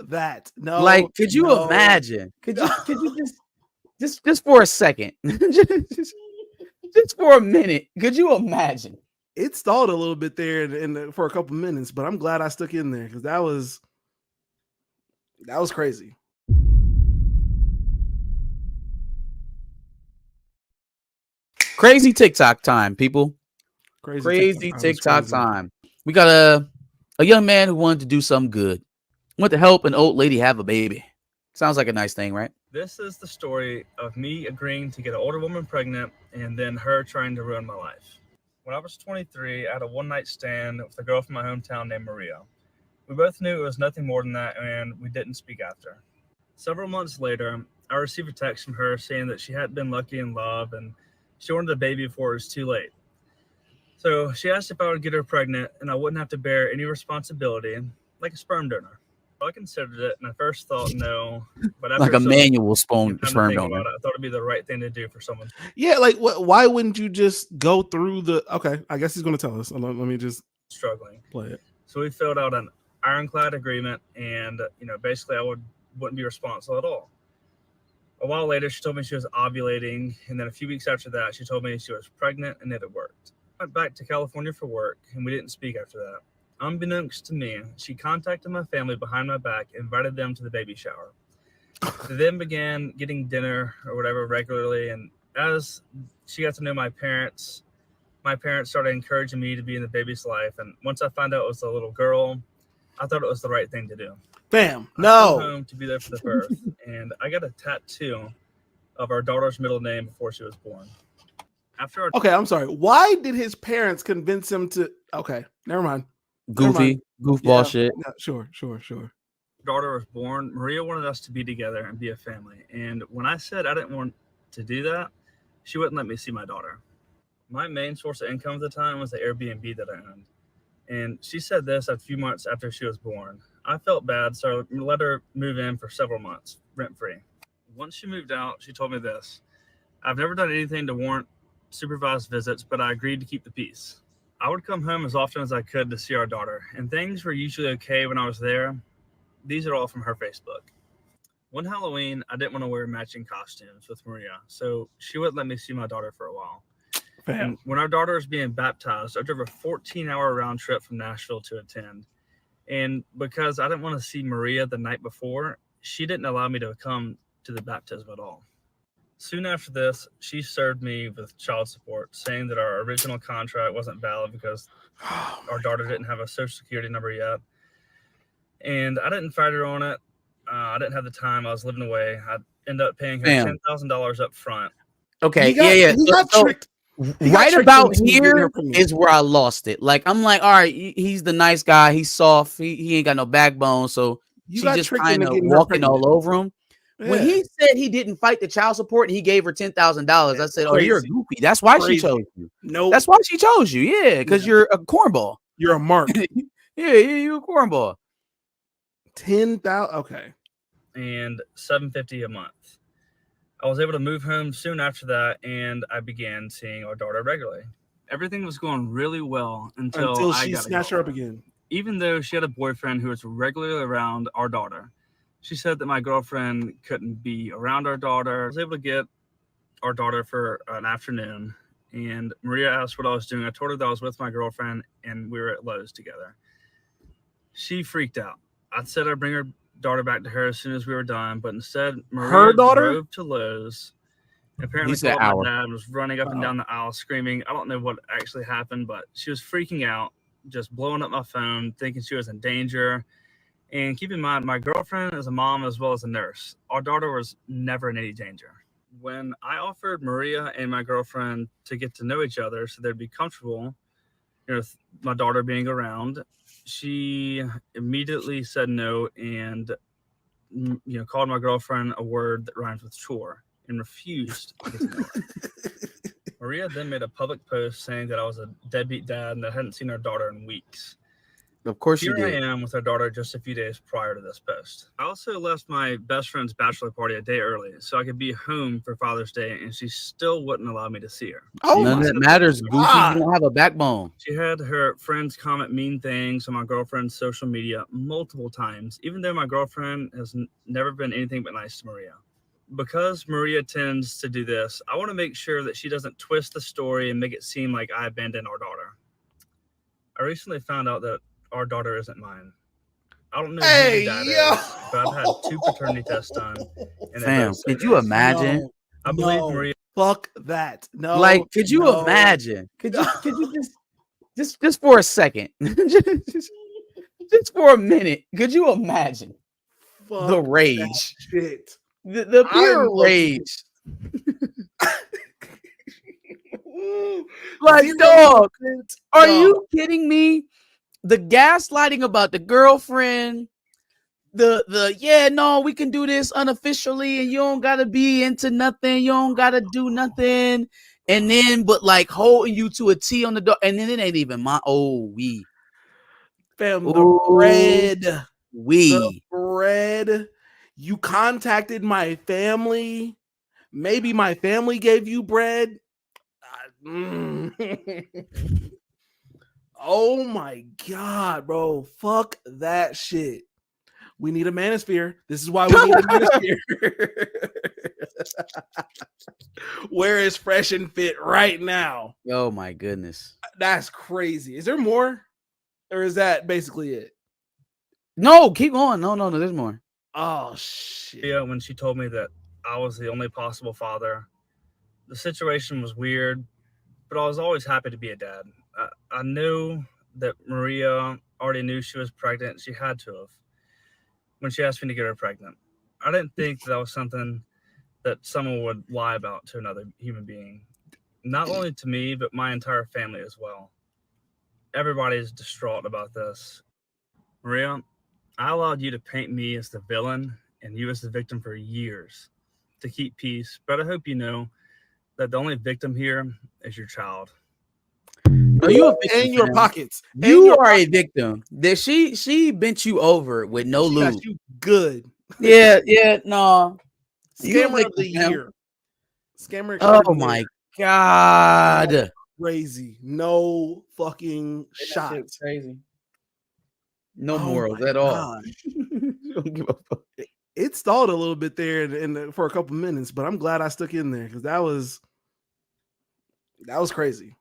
that. No, Like, could you no, imagine? Could no. you just for a second, just for a minute, could you imagine? It stalled a little bit there for a couple minutes, but I'm glad I stuck in there because that was crazy. Crazy TikTok time, people. Crazy Crazy TikTok crazy. time. We got a young man who wanted to do something good. Want to help an old lady have a baby. Sounds like a nice thing, right? This is the story of me agreeing to get an older woman pregnant and then her trying to ruin my life. When I was 23, I had a one-night stand with a girl from my hometown named Maria. We both knew it was nothing more than that, and we didn't speak after. Several months later, I received a text from her saying that she hadn't been lucky in love and she wanted a baby before it was too late. So she asked if I would get her pregnant and I wouldn't have to bear any responsibility, like a sperm donor. I considered it, and I first thought no, but after Like a manual sperm donor. about it, I thought it'd be the right thing to do for someone. Yeah, like why wouldn't you just go through the? Okay, I guess he's going to tell us. Let me just struggling. Play it. So we filled out an ironclad agreement, and basically I wouldn't be responsible at all. A while later, she told me she was ovulating, and then a few weeks after that, she told me she was pregnant and that it worked. I went back to California for work, and we didn't speak after that. Unbeknownst to me, she contacted my family behind my back, invited them to the baby shower. They then began getting dinner or whatever regularly, and as she got to know my parents started encouraging me to be in the baby's life. And once I found out it was a little girl, I thought it was the right thing to do. Bam! I No. came home to be there for the birth, and I got a tattoo of our daughter's middle name before she was born. Okay, I'm sorry. Why did his parents convince him to? Okay, never mind. Goofy, goofball shit. Yeah, sure. Daughter was born, Maria wanted us to be together and be a family. And when I said I didn't want to do that, she wouldn't let me see my daughter. My main source of income at the time was the Airbnb that I owned. And she said this a few months after she was born. I felt bad, so I let her move in for several months, rent-free. Once she moved out, she told me this: I've never done anything to warrant supervised visits, but I agreed to keep the peace. I would come home as often as I could to see our daughter, and things were usually okay when I was there. These are all from her Facebook. One Halloween, I didn't want to wear matching costumes with Maria, so she wouldn't let me see my daughter for a while. And when our daughter was being baptized, I drove a 14-hour round trip from Nashville to attend. And because I didn't want to see Maria the night before, she didn't allow me to come to the baptism at all. Soon after this, she served me with child support, saying that our original contract wasn't valid because our daughter didn't have a social security number yet. And I didn't fight her on it. I didn't have the time. I was living away. I ended up paying her $10,000 up front. Okay, He got tricked. Right about here is where I lost it. Like, I'm like, all right, he's the nice guy. He's soft. He ain't got no backbone. So she just kind of walking all over him. Yeah. When he said he didn't fight the child support and he gave her $10,000, I said, oh, you're a goofy. That's why she chose you. No, that's why she chose you. Yeah, because you're a cornball. You're a mark. Yeah, you're a cornball. 10,000. Okay. And $750 a month. I was able to move home soon after that, and I began seeing our daughter regularly. Everything was going really well until she snatched her up again. Even though she had a boyfriend who was regularly around our daughter, she said that my girlfriend couldn't be around our daughter. I was able to get our daughter for an afternoon, and Maria asked what I was doing. I told her that I was with my girlfriend, and we were at Lowe's together. She freaked out. I said I'd bring her daughter back to her as soon as we were done, but instead Maria drove to Lowe's. Apparently called my dad and was running up and down the aisle screaming. I don't know what actually happened, but she was freaking out, just blowing up my phone, thinking she was in danger. And keep in mind, my girlfriend is a mom as well as a nurse. Our daughter was never in any danger. When I offered Maria and my girlfriend to get to know each other so they'd be comfortable, with my daughter being around, she immediately said no and called my girlfriend a word that rhymes with chore and refused to get to know her. Maria then made a public post saying that I was a deadbeat dad and that I hadn't seen our daughter in weeks. Of course Here you did. I am with our daughter just a few days prior to this post. I also left my best friend's bachelor party a day early so I could be home for Father's Day, and she still wouldn't allow me to see her. Oh, none of that matters, Goofy. You don't have a backbone. She had her friends comment mean things on my girlfriend's social media multiple times, even though my girlfriend has never been anything but nice to Maria. Because Maria tends to do this, I want to make sure that she doesn't twist the story and make it seem like I abandoned our daughter. I recently found out that our daughter isn't mine. I don't know who the dad is, but I've had 2 paternity tests done. And Fam, could you imagine? No, I believe Maria. Fuck that. No. Like, could you imagine? Could you just for a second, just for a minute, could you imagine the rage? Shit. The pure rage. Like, dog, are you kidding me? The gaslighting about the girlfriend, we can do this unofficially, and you don't gotta be into nothing, you don't gotta do nothing, and then but like holding you to a T on the door, and then it ain't even my the bread. You contacted my family. Maybe my family gave you bread. Oh my God, bro. Fuck that shit. We need a manosphere. This is why we need a manosphere. Where is Fresh and Fit right now? Oh my goodness. That's crazy. Is there more? Or is that basically it? No, keep going. No, there's more. Oh shit. Yeah, when she told me that I was the only possible father, the situation was weird, but I was always happy to be a dad. I knew that Maria already knew she was pregnant. She had to have when she asked me to get her pregnant. I didn't think that was something that someone would lie about to another human being. Not only to me, but my entire family as well. Everybody is distraught about this. Maria, I allowed you to paint me as the villain and you as the victim for years to keep peace, but I hope you know that the only victim here is your child. No, you a victim in your pockets. You are a victim. That she bent you over with no lube. Got you good. Yeah, no. Scammer of the year. Scammer. Oh my God. Crazy. No fucking shot. Crazy. No morals at all. Don't give a fuck. It stalled a little bit there for a couple minutes, but I'm glad I stuck in there because that was crazy.